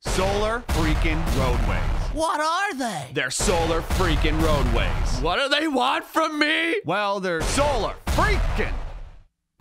Solar freaking roadways. What are they? They're solar freaking roadways. What do they want from me? Well, they're solar freaking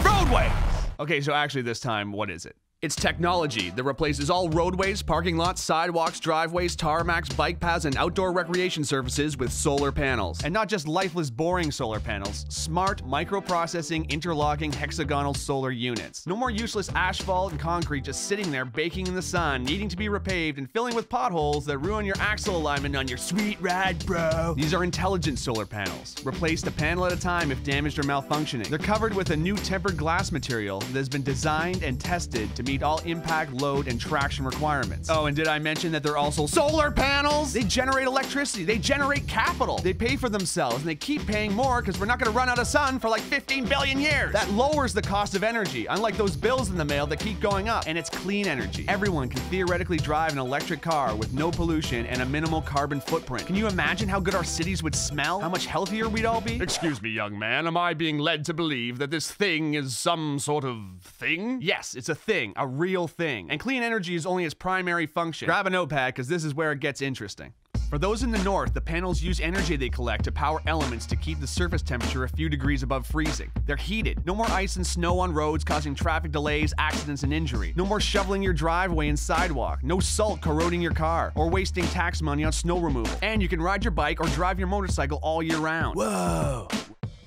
roadways. Okay, so actually this time, what is it? It's technology that replaces all roadways, parking lots, sidewalks, driveways, tarmacs, bike paths, and outdoor recreation surfaces with solar panels. And not just lifeless, boring solar panels, smart, microprocessing, interlocking, hexagonal solar units. No more useless asphalt and concrete just sitting there baking in the sun, needing to be repaved and filling with potholes that ruin your axle alignment on your sweet ride, bro. These are intelligent solar panels. Replaced a panel at a time if damaged or malfunctioning. They're covered with a new tempered glass material that has been designed and tested to meet all impact, load, and traction requirements. Oh, and did I mention that they're also solar panels? They generate electricity, they generate capital, they pay for themselves, and they keep paying more because we're not gonna run out of sun for like 15 billion years. That lowers the cost of energy, unlike those bills in the mail that keep going up. And it's clean energy. Everyone can theoretically drive an electric car with no pollution and a minimal carbon footprint. Can you imagine how good our cities would smell? How much healthier we'd all be? Excuse me, young man, am I being led to believe that this thing is some sort of thing? Yes, it's a thing. A real thing. And clean energy is only its primary function. Grab a notepad, because this is where it gets interesting. For those in the north, the panels use energy they collect to power elements to keep the surface temperature a few degrees above freezing. They're heated. No more ice and snow on roads causing traffic delays, accidents, and injury. No more shoveling your driveway and sidewalk. No salt corroding your car or wasting tax money on snow removal. And you can ride your bike or drive your motorcycle all year round. Whoa!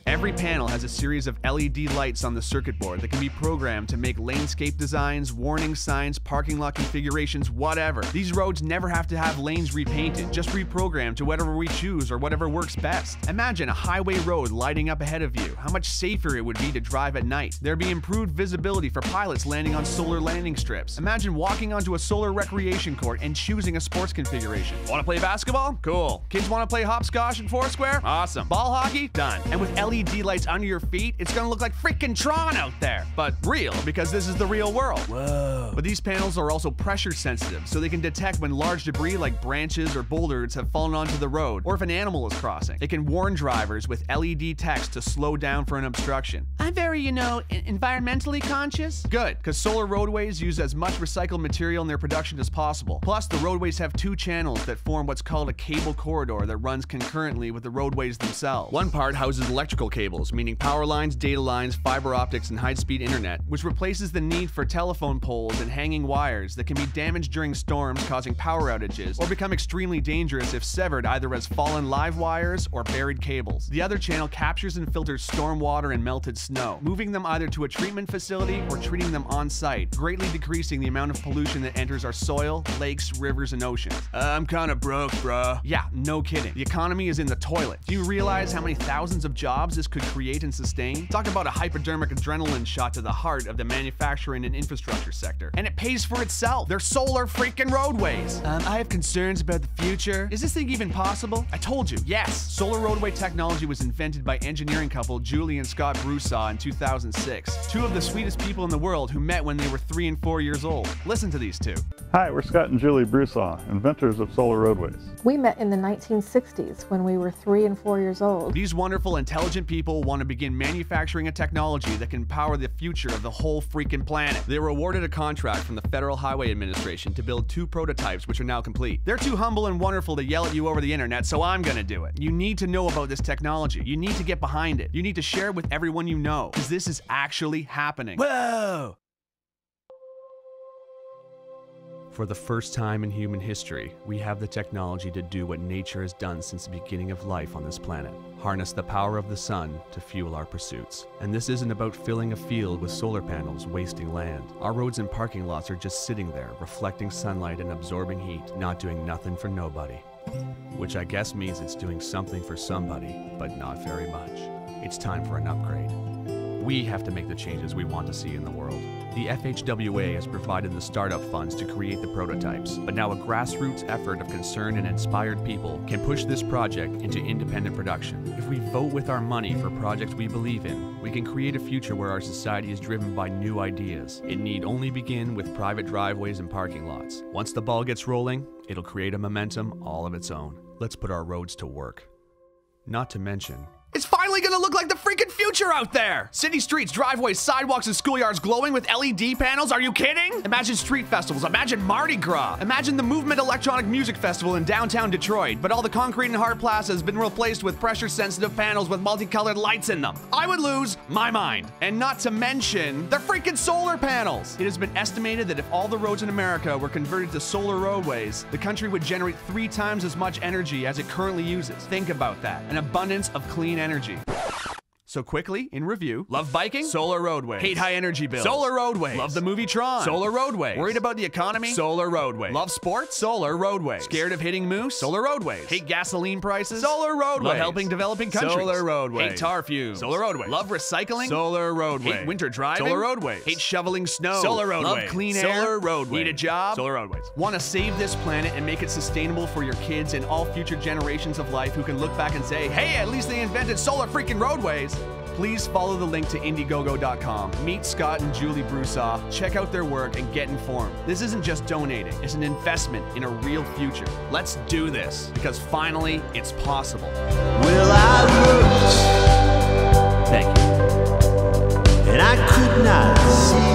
Every panel has a series of LED lights on the circuit board that can be programmed to make lanescape designs, warning signs, parking lot configurations, whatever. These roads never have to have lanes repainted, just reprogrammed to whatever we choose or whatever works best. Imagine a highway road lighting up ahead of you. How much safer it would be to drive at night. There'd be improved visibility for pilots landing on solar landing strips. Imagine walking onto a solar recreation court and choosing a sports configuration. Want to play basketball? Cool. Kids want to play hopscotch and Foursquare? Awesome. Ball hockey? Done. And with LED lights under your feet, it's gonna look like freaking Tron out there. But real, because this is the real world. Whoa. But these panels are also pressure sensitive, so they can detect when large debris like branches or boulders have fallen onto the road, or if an animal is crossing. It can warn drivers with LED text to slow down for an obstruction. I'm very, environmentally conscious. Good, because solar roadways use as much recycled material in their production as possible. Plus, the roadways have two channels that form what's called a cable corridor that runs concurrently with the roadways themselves. One part houses electrical cables, meaning power lines, data lines, fiber optics, and high-speed internet, which replaces the need for telephone poles and hanging wires that can be damaged during storms, causing power outages, or become extremely dangerous if severed either as fallen live wires or buried cables. The other channel captures and filters storm water and melted snow, moving them either to a treatment facility or treating them on-site, greatly decreasing the amount of pollution that enters our soil, lakes, rivers, and oceans. I'm kinda broke, bruh. Yeah, no kidding. The economy is in the toilet. Do you realize how many thousands of jobs this could create and sustain? Talk about a hypodermic adrenaline shot to the heart of the manufacturing and infrastructure sector. And it pays for itself. They're solar freaking roadways. I have concerns about the future. Is this thing even possible? I told you, yes. Solar roadway technology was invented by engineering couple Julie and Scott Broussard in 2006. Two of the sweetest people in the world who met when they were 3 and 4 years old. Listen to these two. Hi, we're Scott and Julie Broussard, inventors of solar roadways. We met in the 1960s when we were 3 and 4 years old. These wonderful, intelligent people want to begin manufacturing a technology that can power the future of the whole freaking planet. They were awarded a contract from the Federal Highway Administration to build 2 prototypes, which are now complete. They're too humble and wonderful to yell at you over the internet, so I'm gonna do it. You need to know about this technology. You need to get behind it. You need to share it with everyone you know, because this is actually happening. Whoa! For the first time in human history, we have the technology to do what nature has done since the beginning of life on this planet. Harness the power of the sun to fuel our pursuits. And this isn't about filling a field with solar panels, wasting land. Our roads and parking lots are just sitting there, reflecting sunlight and absorbing heat, not doing nothing for nobody. Which I guess means it's doing something for somebody, but not very much. It's time for an upgrade. We have to make the changes we want to see in the world. The FHWA has provided the startup funds to create the prototypes, but now a grassroots effort of concerned and inspired people can push this project into independent production. If we vote with our money for projects we believe in, we can create a future where our society is driven by new ideas. It need only begin with private driveways and parking lots. Once the ball gets rolling, it'll create a momentum all of its own. Let's put our roads to work. Not to mention, it's finally finally gonna look like the freaking future out there. City streets, driveways, sidewalks, and schoolyards glowing with LED panels. Are you kidding? Imagine street festivals. Imagine Mardi Gras. Imagine the Movement Electronic Music Festival in downtown Detroit, but all the concrete and hard plaza has been replaced with pressure-sensitive panels with multicolored lights in them. I would lose my mind. And not to mention, they're freaking solar panels. It has been estimated that if all the roads in America were converted to solar roadways, the country would generate 3 times as much energy as it currently uses. Think about that. An abundance of clean energy. So quickly, in review, love biking? Solar roadways. Hate high energy bills? Solar roadways. Love the movie Tron? Solar roadways. Worried about the economy? Solar roadways. Love sports? Solar roadways. Scared of hitting moose? Solar roadways. Hate gasoline prices? Solar roadways. Love helping developing countries? Solar roadways. Hate tar fumes? Solar roadways. Love recycling? Solar roadways. Hate winter driving? Solar roadways. Hate shoveling snow? Solar roadways. Love clean air? Solar roadways. Need a job? Solar roadways. Want to save this planet and make it sustainable for your kids and all future generations of life who can look back and say, hey, at least they invented solar freaking roadways? Please follow the link to Indiegogo.com. Meet Scott and Julie Broussard, check out their work, and get informed. This isn't just donating, it's an investment in a real future. Let's do this, because finally, it's possible. Well, I looked, Thank you. and I could not see